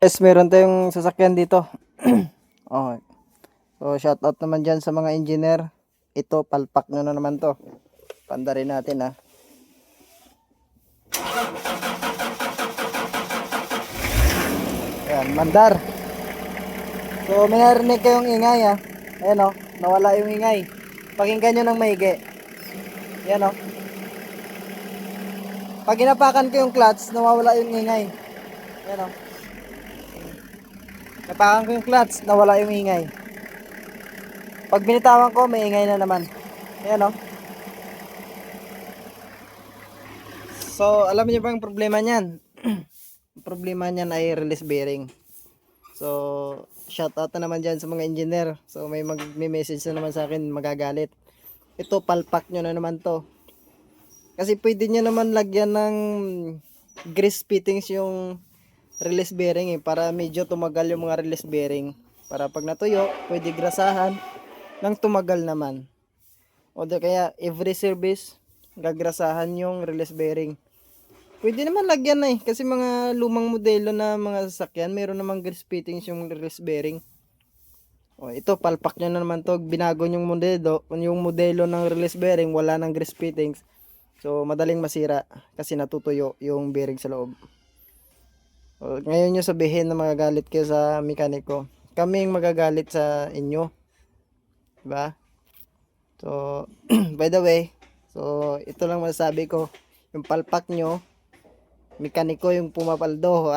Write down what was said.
Guys, meron tayong sasakyan dito. Okay. So, shout out naman dyan sa mga engineer. Ito, palpak nyo na naman to. Pandarin natin ha. Ayan, mandar. So, may narinig kayong ingay ha. Ayan o, nawala yung ingay. Pakinggan nyo ng maigi. Ayan o. Pag inapakan ko yung clutch, nawawala yung ingay. Ayan o. Napakan ko yung clutch, nawala yung ingay. Pag binitawan ko, may ingay na naman. Ayan o. So, alam niyo ba ang problema niyan? Ang problema niyan ay release bearing. So, shout out na naman dyan sa mga engineer. So, may mag-message na naman sa akin, magagalit. Ito, palpak nyo na naman to. Kasi pwede nyo naman lagyan ng grease fittings yung release bearing para medyo tumagal yung mga release bearing. Para pag natuyo, pwede grasahan nang tumagal naman. O kaya, every service, gagrasahan yung release bearing. Pwede naman lagyan na kasi mga lumang modelo na mga sasakyan, meron namang grease fittings yung release bearing. O ito, palpak nyo na naman to, binago yung modelo ng release bearing, wala nang grease fittings. So, madaling masira kasi natutuyo yung bearing sa loob. O, ngayon nyo sabihin na magagalit kayo sa mekaniko. Kaming magagalit sa inyo. Diba? So, by the way, so ito lang masasabi ko, yung palpak nyo, mekaniko yung pumapaldo.